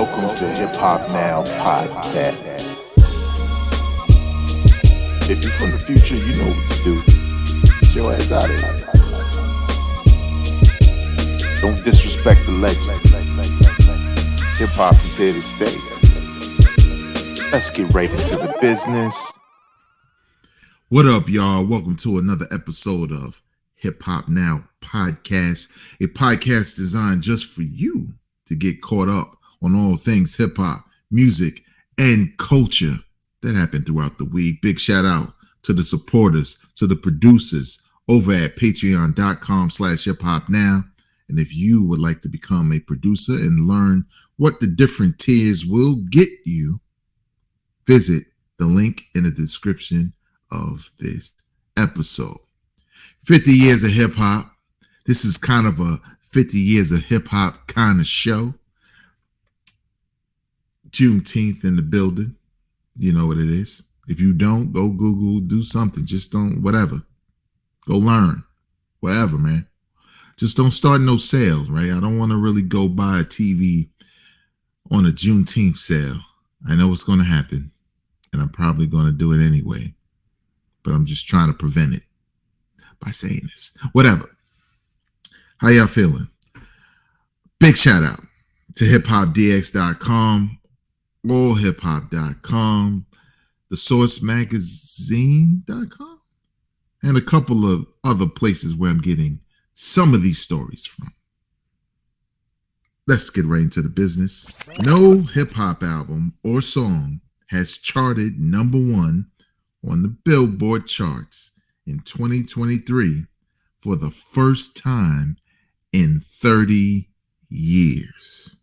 Welcome to Hip Hop Now Podcast. If you're from the future, you know what to do. Get your ass out of here. Don't disrespect the legend. Hip Hop is here to stay. Let's get right into the business. What up, y'all? Welcome to another episode of Hip Hop Now Podcast, a podcast designed just for you to get caught up on all things hip hop, music, and culture that happened throughout the week. Big shout out to the supporters, to the producers over at patreon.com/hiphopnow. And if you would like to become a producer and learn what the different tiers will get you, visit the link in the description of this episode. 50 years of hip hop. This is kind of a 50 years of hip hop kind of show. Juneteenth in the building. You know what it is. If you don't, go Google, do something. Just don't, whatever. Go learn. Whatever, man. Just don't start no sales, right? I don't want to really go buy a TV on a Juneteenth sale. I know what's going to happen, and I'm probably going to do it anyway. But I'm just trying to prevent it by saying this. Whatever. How y'all feeling? Big shout out to hiphopdx.com, allhiphop.com, thesourcemagazine.com, and a couple of other places where I'm getting some of these stories from. Let's get right into the business. No hip-hop album or song has charted number one on the Billboard charts in 2023 for the first time in 30 years.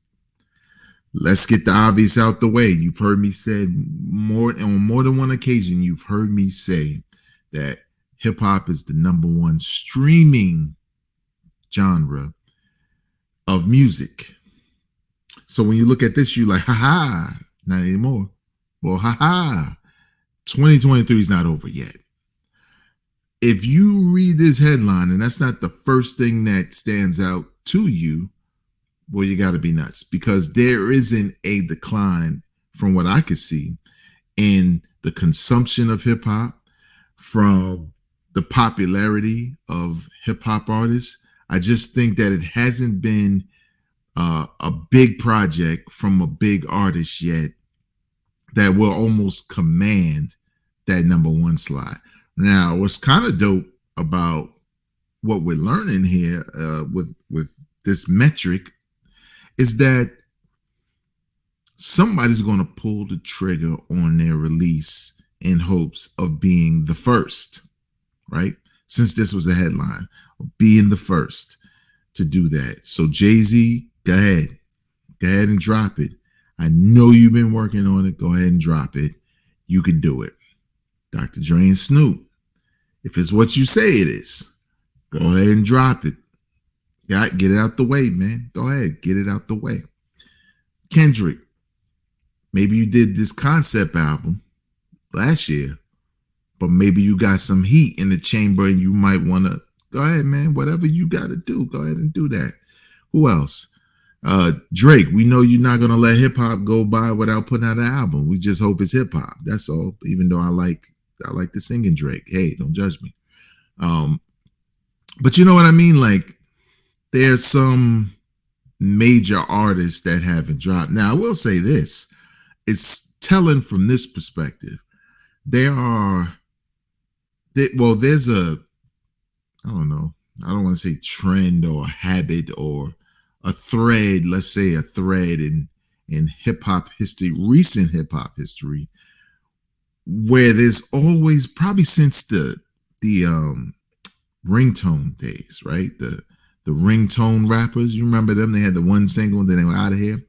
Let's get the obvious out the way. You've heard me say on more than one occasion, you've heard me say that hip hop is the number one streaming genre of music. So when you look at this, you're like, ha, not anymore. Well, 2023 is not over yet. If you read this headline and that's not the first thing that stands out to you, well, you got to be nuts, because there isn't a decline from what I could see in the consumption of hip hop, from the popularity of hip hop artists. I just think that it hasn't been a big project from a big artist yet that will almost command that number one slot. Now, what's kind of dope about what we're learning here with this metric is that somebody's going to pull the trigger on their release in hopes of being the first, right? Since this was a headline, being the first to do that. So Jay-Z, go ahead and drop it. I know you've been working on it. Go ahead and drop it. You can do it. Dr. Dre and Snoop, if it's what you say it is, go ahead and drop it. Get it out the way, man. Go ahead, get it out the way. Kendrick, maybe you did this concept album last year, but maybe you got some heat in the chamber and you might want to, go ahead, man. Whatever you got to do, go ahead and do that. Who else? Drake, we know you're not going to let hip hop go by without putting out an album. We just hope it's hip hop. That's all. Even though I like the singing Drake. Hey, don't judge me. But you know what I mean? Like, there's some major artists that haven't dropped. Now, I will say this. It's telling from this perspective. There's I don't know. I don't want to say trend or habit or a thread, let's say a thread in hip-hop history, recent hip-hop history, where there's always, probably since the ringtone days, right? The ringtone rappers, you remember them? They had the one single and then they were out of here.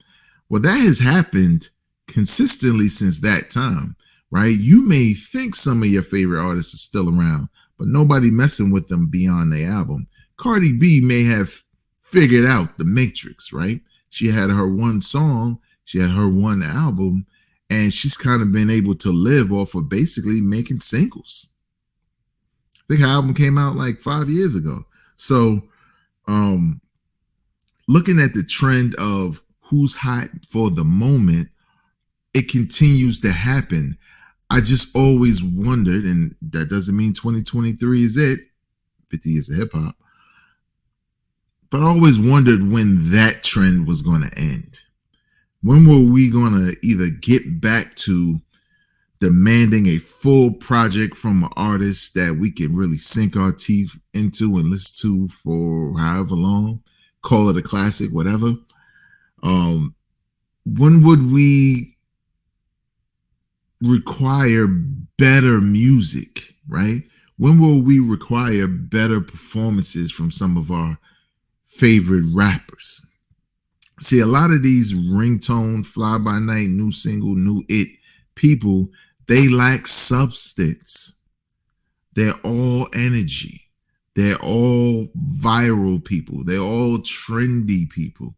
Well, that has happened consistently since that time, right? You may think some of your favorite artists are still around, but nobody messing with them beyond their album. Cardi B may have figured out the matrix, right? She had her one song, she had her one album, and she's kind of been able to live off of basically making singles. I think her album came out like 5 years ago. So looking at the trend of who's hot for the moment, it continues to happen. I just always wondered, and that doesn't mean 2023 is it, 50 years of hip hop, but I always wondered when that trend was going to end. When were we going to either get back to demanding a full project from an artist that we can really sink our teeth into and listen to for however long, call it a classic, whatever? When would we require better music, right? When will we require better performances from some of our favorite rappers? See, a lot of these ringtone, fly by night, new single, new it people, they lack substance. They're all energy. They're all viral people. They're all trendy people.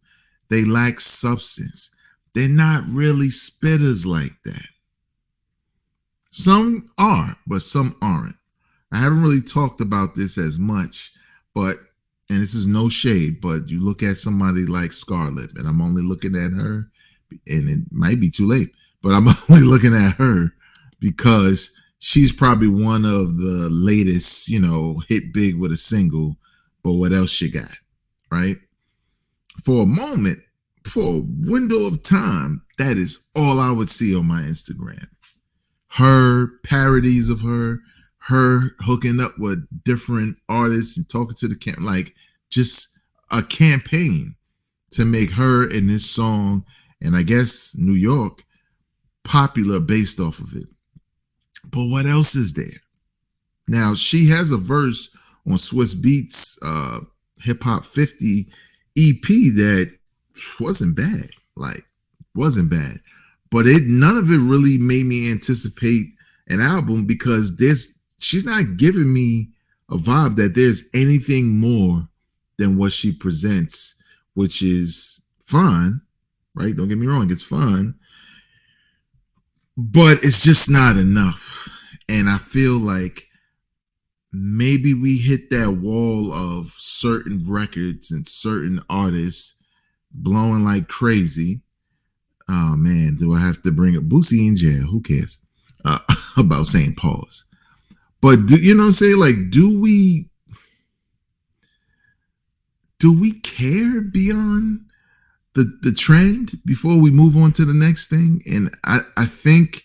They lack substance. They're not really spitters like that. Some are, but some aren't. I haven't really talked about this as much, but, and this is no shade, but you look at somebody like Scarlett, and I'm only looking at her, and it might be too late, but I'm only looking at her because she's probably one of the latest, hit big with a single, but what else you got, right? For a moment, for a window of time, that is all I would see on my Instagram. Her parodies of her hooking up with different artists and talking to the camp, like just a campaign to make her and this song, and I guess New York, popular based off of it. But what else is there? Now, she has a verse on Swiss Beats Hip Hop 50 EP that wasn't bad. Wasn't bad. But none of it really made me anticipate an album because she's not giving me a vibe that there's anything more than what she presents, which is fun, right? Don't get me wrong, it's fun. But it's just not enough. And I feel like maybe we hit that wall of certain records and certain artists blowing like crazy. Oh man, do I have to bring up Boosie in jail? Who cares about saying pause? But you know what I'm saying? Like, do we care beyond the trend before we move on to the next thing? And I think,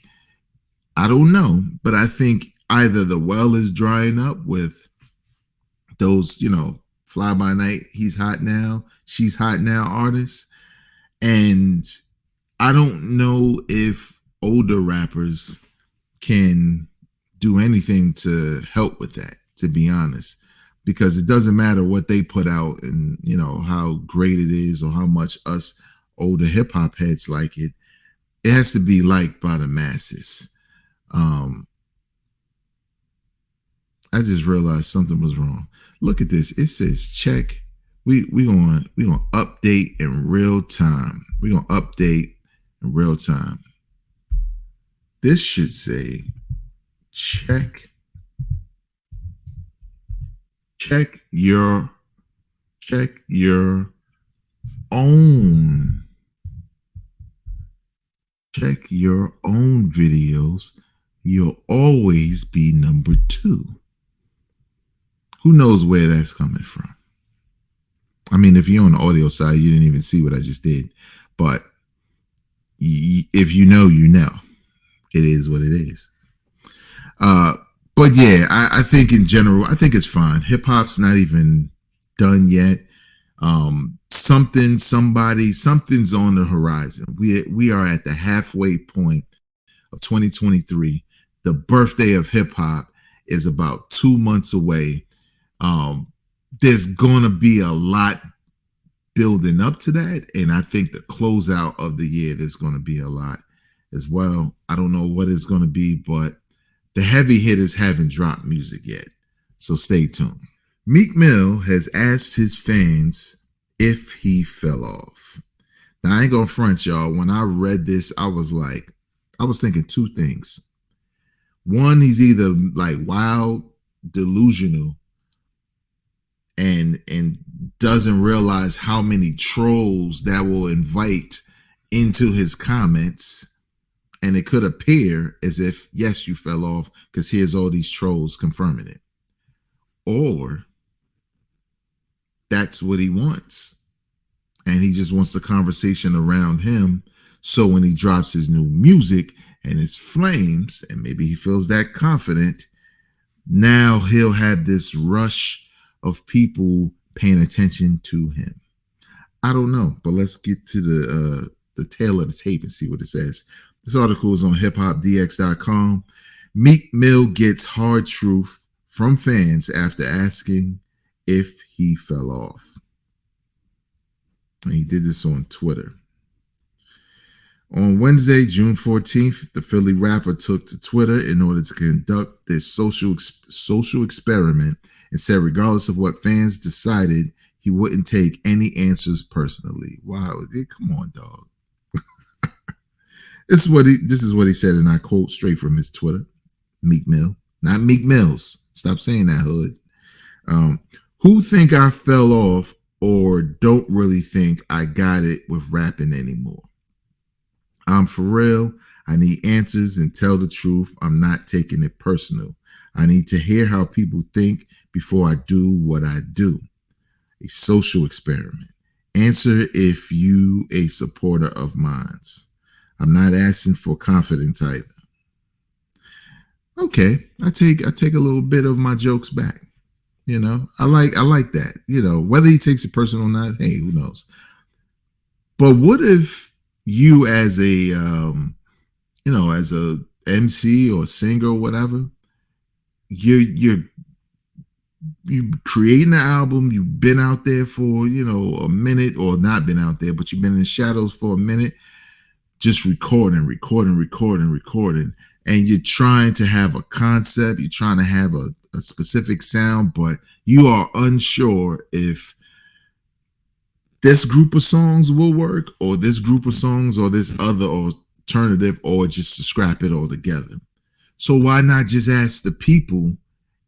I don't know, but I think either the well is drying up with those, fly by night, he's hot now, she's hot now artists. And I don't know if older rappers can do anything to help with that, to be honest, because it doesn't matter what they put out and, how great it is or how much us older hip hop heads like it. It has to be liked by the masses. I just realized something was wrong. Look at this. It says check. We gonna update in real time. We're gonna update in real time. This should say check your own videos. You'll always be number 2. Who knows where that's coming from? I mean, if you're on the audio side, you didn't even see what I just did. But if you know, you know. It is what it is. But yeah, I think in general, I think it's fine. Hip hop's not even done yet. Something's on the horizon. We are at the halfway point of 2023. The birthday of hip hop is about 2 months away. There's gonna be a lot building up to that, and I think the closeout of the year, there's gonna be a lot as well. I don't know what it's gonna be, but the heavy hitters haven't dropped music yet, so stay tuned. Meek Mill has asked his fans if he fell off. Now, I ain't gonna front y'all. When I read this, I was thinking 2 things. One, he's either like wild, delusional, and doesn't realize how many trolls that will invite into his comments, and it could appear as if, yes, you fell off because here's all these trolls confirming it. Or that's what he wants. And he just wants the conversation around him. So when he drops his new music and it's flames, and maybe he feels that confident, now he'll have this rush of people paying attention to him. I don't know, but let's get to the tail of the tape and see what it says. This article is on hiphopdx.com. Meek Mill gets hard truth from fans after asking if he fell off. And he did this on Twitter. On Wednesday, June 14th, the Philly rapper took to Twitter in order to conduct this social experiment and said regardless of what fans decided, he wouldn't take any answers personally. Wow, come on, dog. This is what he said, and I quote straight from his Twitter. Meek Mill, not Meek Mills. Stop saying that, hood. Who think I fell off or don't really think I got it with rapping anymore? I'm for real. I need answers and tell the truth. I'm not taking it personal. I need to hear how people think before I do what I do. A social experiment. Answer if you a supporter of mine. I'm not asking for confidence either. Okay, I take a little bit of my jokes back. You know, I like that. You know, whether he takes it personal or not, hey, who knows? But what if you as a as a MC or singer or whatever, you creating an album, you've been out there for, a minute, or not been out there, but you've been in the shadows for a minute, just recording, and you're trying to have a concept, you're trying to have a specific sound, but you are unsure if this group of songs will work, or this group of songs, or this other alternative, or just to scrap it all together. So why not just ask the people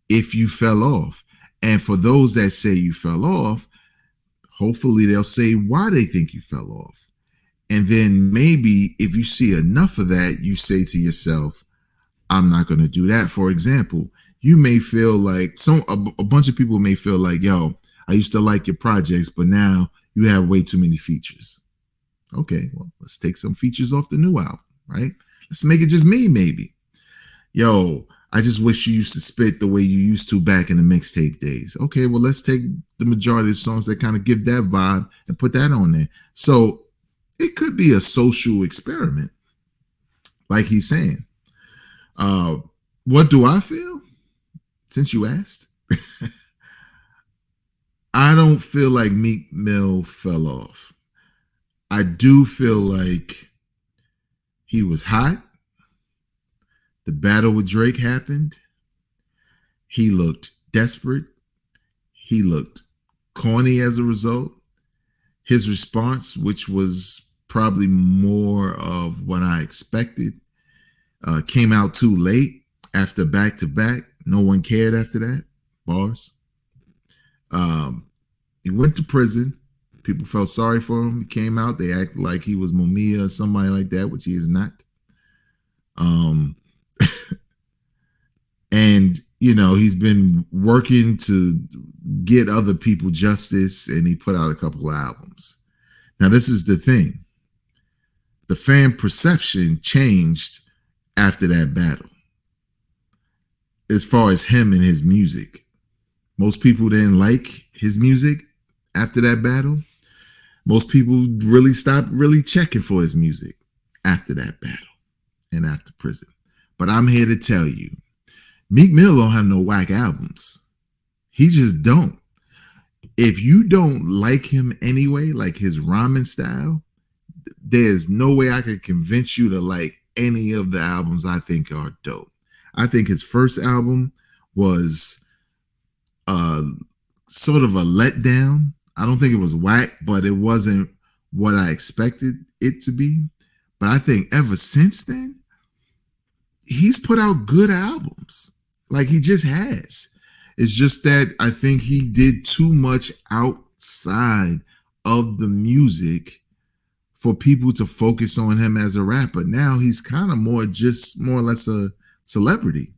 if you fell off? And for those that say you fell off, hopefully they'll say why they think you fell off. And then maybe if you see enough of that, you say to yourself, I'm not going to do that. For example, you may feel like a bunch of people may feel like, yo, I used to like your projects, but now you have way too many features. Okay, well, let's take some features off the new album, right? Let's make it just me, maybe. Yo, I just wish you used to spit the way you used to back in the mixtape days. Okay, well, let's take the majority of the songs that kind of give that vibe and put that on there. So it could be a social experiment, like he's saying. What do I feel? Since you asked, I don't feel like Meek Mill fell off. I do feel like he was hot. The battle with Drake happened. He looked desperate. He looked corny as a result. His response, which was probably more of what I expected, came out too late after back-to-back. No one cared after that. Bars. He went to prison. People felt sorry for him. He came out. They acted like he was Mumia or somebody like that, which he is not. And, he's been working to get other people justice, and he put out a couple of albums. Now, this is the thing. The fan perception changed after that battle as far as him and his music. Most people didn't like his music after that battle. Most people really stopped checking for his music after that battle and after prison. But I'm here to tell you, Meek Mill don't have no whack albums. He just don't. If you don't like him anyway, like his rhyming style, there's no way I could convince you to like any of the albums I think are dope. I think his first album was sort of a letdown. I don't think it was whack, but it wasn't what I expected it to be. But I think ever since then, he's put out good albums. Like he just has. It's just that I think he did too much outside of the music for people to focus on him as a rapper. Now he's kind of more or less a celebrity.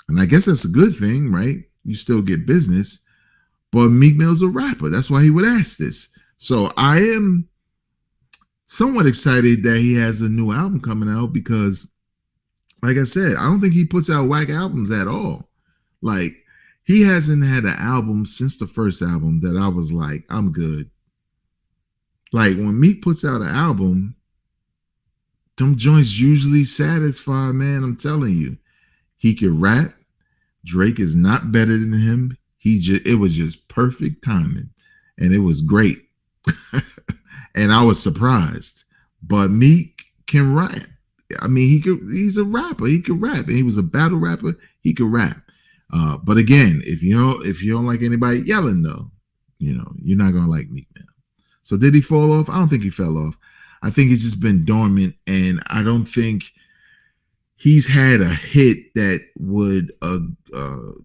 And I guess that's a good thing, right? You still get business, but Meek Mill's a rapper. That's why he would ask this. So I am somewhat excited that he has a new album coming out because, like I said, I don't think he puts out whack albums at all. Like, he hasn't had an album since the first album that I was like, I'm good. Like, when Meek puts out an album, them joints usually satisfy, man. I'm telling you. He can rap. Drake is not better than him. It was just perfect timing. And it was great. And I was surprised. But Meek can rap. I mean, he's a rapper. He can rap. And he was a battle rapper. He could rap. But again, if you don't like anybody yelling, though, you're not gonna like Meek Mill. So did he fall off? I don't think he fell off. I think he's just been dormant, and I don't think he's had a hit that would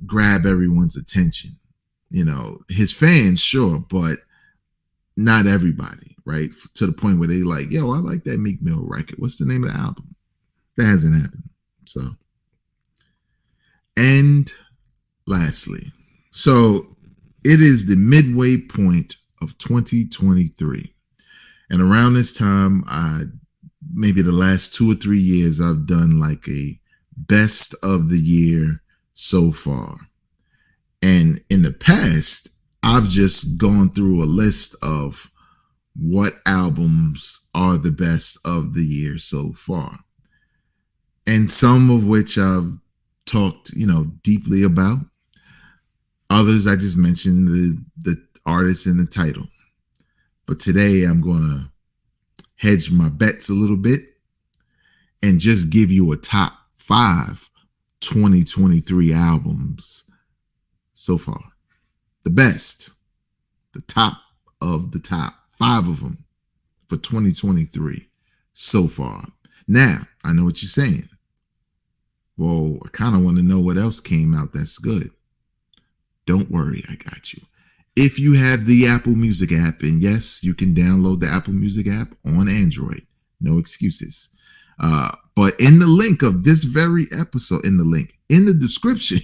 grab everyone's attention. His fans, sure, but not everybody, right? To the point where they like, yo, I like that Meek Mill record. What's the name of the album? That hasn't happened. So, and lastly, so it is the midway point of 2023. And around this time, maybe the last 2 or 3 years, I've done like a best of the year so far. And in the past, I've just gone through a list of what albums are the best of the year so far. And some of which I've talked, deeply about. Others I just mentioned the artist and the title. But today I'm going to hedge my bets a little bit and just give you a top 5 2023 albums so far. The best, the top of the top, 5 of them for 2023 so far. Now, I know what you're saying. Well, I kind of want to know what else came out that's good. Don't worry, I got you. If you have the Apple Music app, and yes, you can download the Apple Music app on Android. No excuses. But in the link of this very episode, in the description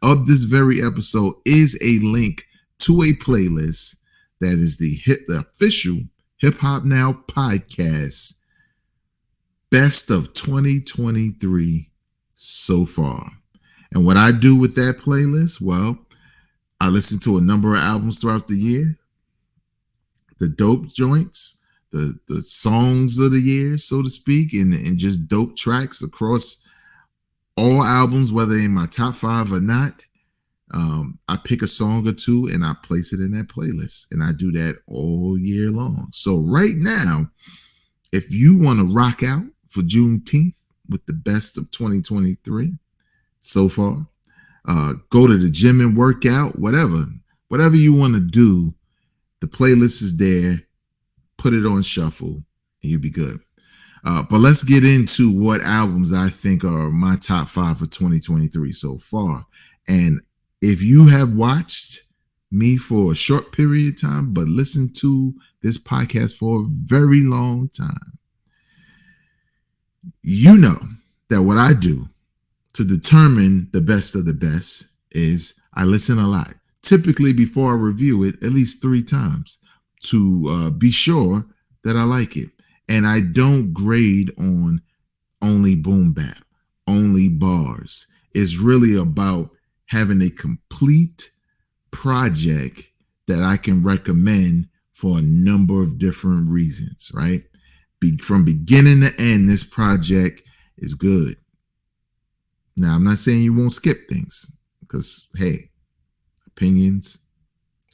of this very episode is a link to a playlist that is the official Hip Hop Now podcast best of 2023 so far. And what I do with that playlist, well, I listen to a number of albums throughout the year, the dope joints, the songs of the year, so to speak, and just dope tracks across all albums, whether in my top 5 or not. I pick a song or two and I place it in that playlist, and I do that all year long. So right now, if you want to rock out for Juneteenth with the best of 2023 so far, go to the gym and work out, whatever you want to do, the playlist is there. Put it on shuffle and you'll be good. But let's get into what albums I think are my top 5 for 2023 so far. And if you have watched me for a short period of time, but listened to this podcast for a very long time, you know that what I do to determine the best of the best is I listen a lot. Typically, before I review it, at least 3 times to be sure that I like it. And I don't grade on only boom bap, only bars. It's really about having a complete project that I can recommend for a number of different reasons, right? From beginning to end, this project is good. Now, I'm not saying you won't skip things because, hey, opinions,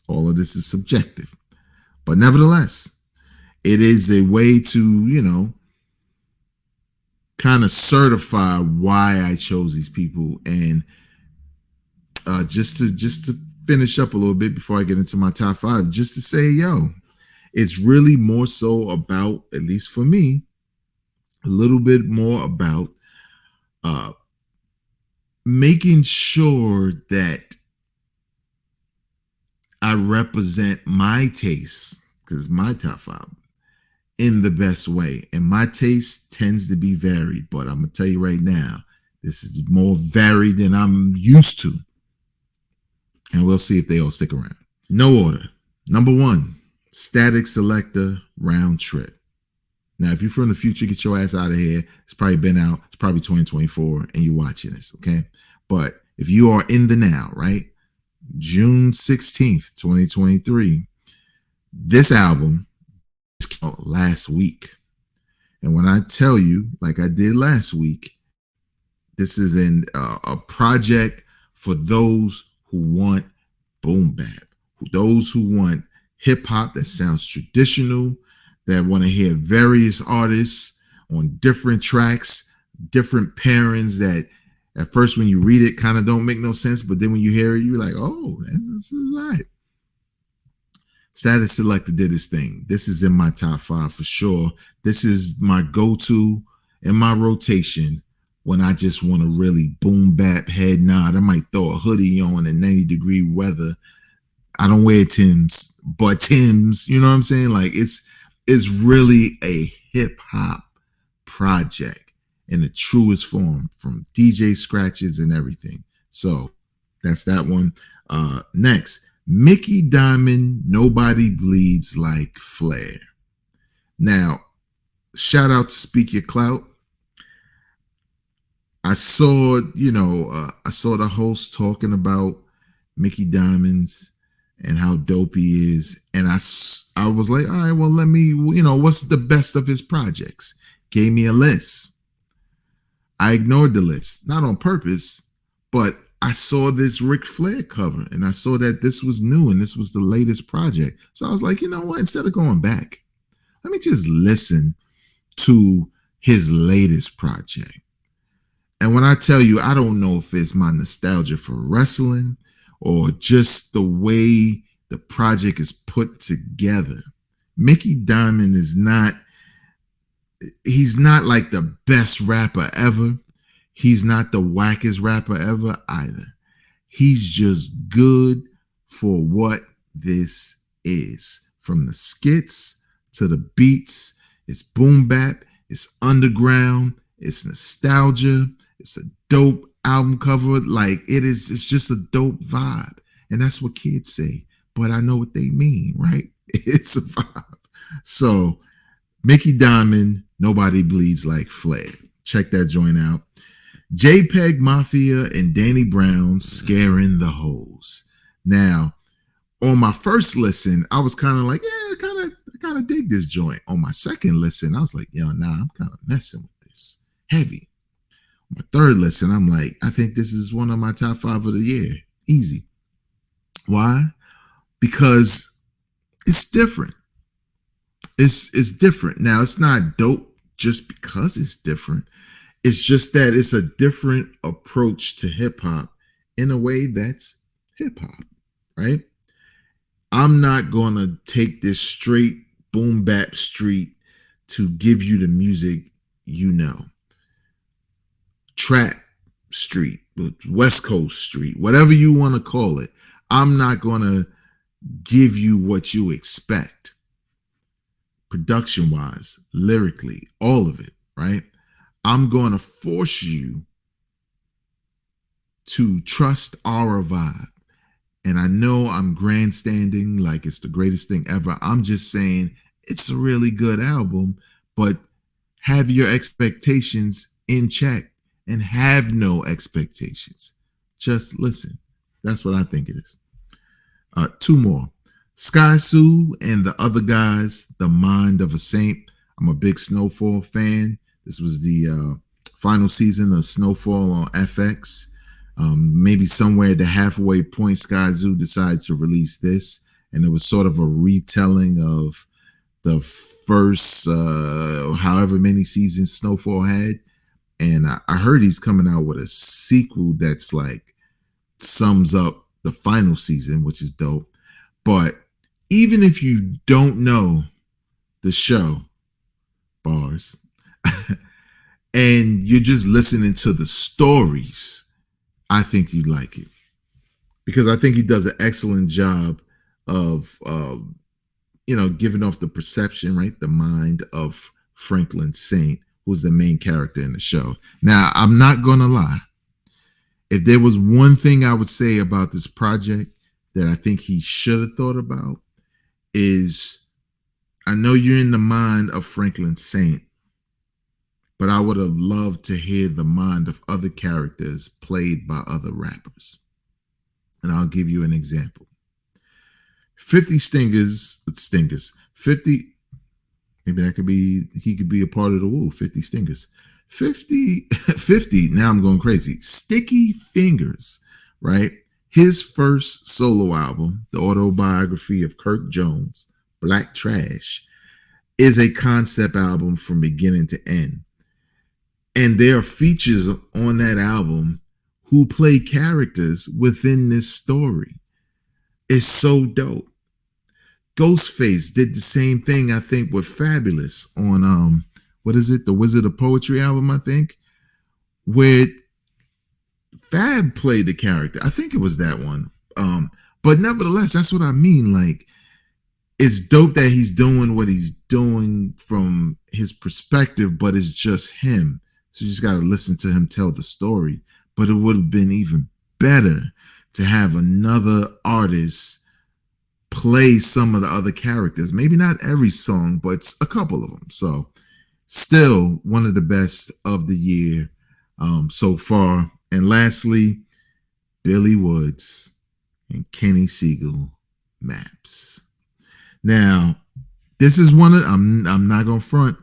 all of this is subjective. But nevertheless, it is a way to, kind of certify why I chose these people. And just to finish up a little bit before I get into my top 5, just to say, it's really more so about, at least for me, a little bit more about making sure that I represent my taste, because my top 5, in the best way. And my taste tends to be varied, but I'm gonna tell you right now, this is more varied than I'm used to. And we'll see if they all stick around. No order. Number 1, Static Selector Round Trip. Now, if you're from the future, get your ass out of here. It's probably been out. It's probably 2024, and you're watching this, okay? But if you are in the now, right? June 16th, 2023, this album came out last week. And when I tell you, like I did last week, this is a project for those who want boom bap, those who want hip hop that sounds traditional, that want to hear various artists on different tracks, different pairings that at first when you read it kind of don't make no sense, but then when you hear it, you're like, oh, man, this is all right. Static Selector did his thing. This is in my top 5 for sure. This is my go-to in my rotation when I just want to really boom bap head nod. I might throw a hoodie on in 90-degree weather. I don't wear Timbs, but Timbs, you know what I'm saying? Like it's really a hip hop project in the truest form, from DJ scratches and everything. So that's that one. Next, Mickey Diamond, Nobody Bleeds Like Flair. Now, shout out to Speak Your Clout. I saw the host talking about Mickey Diamonds and how dope he is. And I was like, all right, well, let me, what's the best of his projects? Gave me a list. I ignored the list, not on purpose, but I saw this Ric Flair cover and I saw that this was new and this was the latest project. So I was like, you know what? Instead of going back, let me just listen to his latest project. And when I tell you, I don't know if it's my nostalgia for wrestling or just the way the project is put together. Mickey Diamond he's not like the best rapper ever. He's not the wackest rapper ever either. He's just good for what this is. From the skits to the beats, it's boom bap, it's underground, it's nostalgia, it's a dope album cover. Like it's just a dope vibe. And that's what kids say, but I know what they mean, right? It's a vibe. So Mickey Diamond, Nobody Bleeds Like Flair. Check that joint out. JPEG Mafia and Danny Brown, Scaring the Hoes. Now, on my first listen, I was kind of like, yeah, I kind of dig this joint. On my second listen, I was like, yo, nah, I'm kind of messing with this. Heavy. My third listen, I'm like, I think this is one of my top 5 of the year. Easy. Why? Because it's different. It's different. Now, it's not dope just because it's different. It's just that it's a different approach to hip hop in a way that's hip hop, right? I'm not going to take this straight boom bap street to give you the music you know. Trap street, West Coast street, whatever you want to call it. I'm not going to give you what you expect. Production wise, lyrically, all of it, right? I'm going to force you to trust our vibe. And I know I'm grandstanding like it's the greatest thing ever. I'm just saying it's a really good album, but have your expectations in check and have no expectations. Just listen. That's what I think it is. 2 more. Sky Sue and the Other Guys, The Mind of a Saint. I'm a big Snowfall fan. This was the final season of Snowfall on FX. Maybe somewhere at the halfway point, Sky Zoo decided to release this, and it was sort of a retelling of the first however many seasons Snowfall had. And I heard he's coming out with a sequel that's like sums up the final season, which is dope. But even if you don't know the show, bars, and you're just listening to the stories, I think you'd like it. Because I think he does an excellent job of giving off the perception, right? The mind of Franklin Saint, who's the main character in the show. Now, I'm not going to lie. If there was one thing I would say about this project that I think he should have thought about is, I know you're in the mind of Franklin Saint, but I would have loved to hear the mind of other characters played by other rappers. And I'll give you an example. 50 Stingers, 50, maybe that could be, he could be a part of the Woo, 50 Stingers. 50, now I'm going crazy. Sticky Fingers, right? His first solo album, the autobiography of Kirk Jones, Black Trash, is a concept album from beginning to end. And there are features on that album who play characters within this story. It's so dope. Ghostface did the same thing, I think, with Fabulous on what is it? The Wizard of Poetry album, I think, where Fab played the character. I think it was that one. But nevertheless, that's what I mean. Like, it's dope that he's doing what he's doing from his perspective, but it's just him. So you just got to listen to him tell the story. But it would have been even better to have another artist play some of the other characters. Maybe not every song, but a couple of them. So still one of the best of the year so far. And lastly, Billy Woods and Kenny Siegel, Maps. Now, this is one of, I'm not going to front.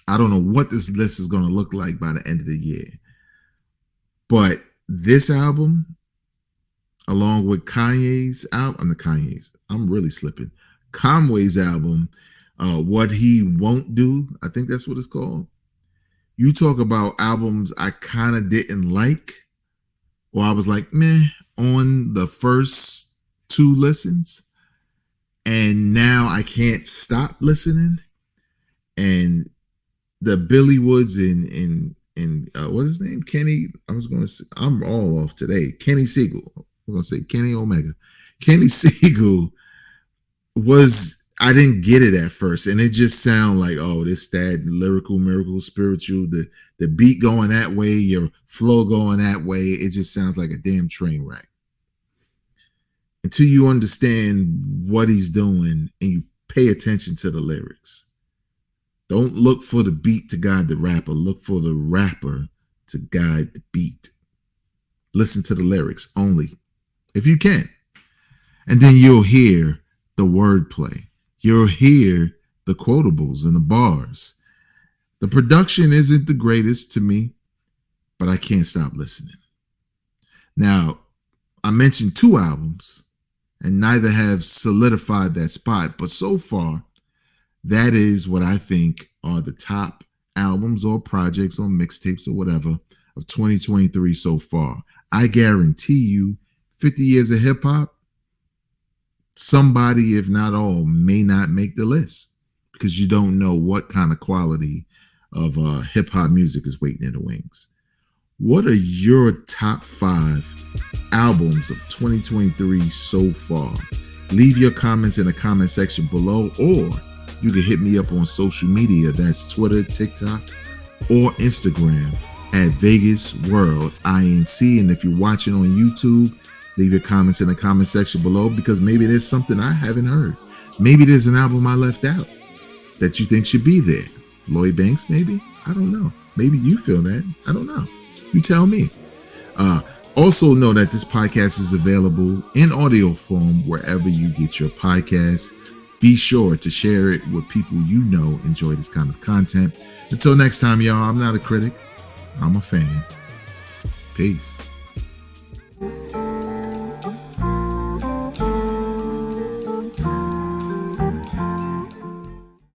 I don't know what this list is going to look like by the end of the year. But this album, along with Kanye's album, I'm really slipping. Conway's album, What He Won't Do, I think that's what it's called. You talk about albums I kind of didn't like, or I was like, meh, on the first two listens. And now I can't stop listening. And the Billy Woods and what's his name? Kenny. I'm all off today. Kenny Siegel. I'm going to say Kenny Omega. Kenny Siegel I didn't get it at first. And it just sounded like, oh, that lyrical, miracle, spiritual, the beat going that way, your flow going that way. It just sounds like a damn train wreck. Until you understand what he's doing and you pay attention to the lyrics. Don't look for the beat to guide the rapper. Look for the rapper to guide the beat. Listen to the lyrics only, if you can. And then you'll hear the wordplay. You'll hear the quotables and the bars. The production isn't the greatest to me, but I can't stop listening. Now, I mentioned two albums, and neither have solidified that spot. But so far, that is what I think are the top albums or projects or mixtapes or whatever of 2023 so far. I guarantee you, 50 years of hip hop, somebody, if not all, may not make the list because you don't know what kind of quality of hip hop music is waiting in the wings. What are your top 5 albums of 2023 so far? Leave your comments in the comment section below, or you can hit me up on social media. That's Twitter, TikTok, or Instagram at Vegas World INC. And if you're watching on YouTube, leave your comments in the comment section below, because maybe there's something I haven't heard. Maybe there's an album I left out that you think should be there. Lloyd Banks, maybe? I don't know. Maybe you feel that. I don't know. You tell me. Also know that this podcast is available in audio form wherever you get your podcasts. Be sure to share it with people you know enjoy this kind of content. Until next time, y'all, I'm not a critic. I'm a fan. Peace.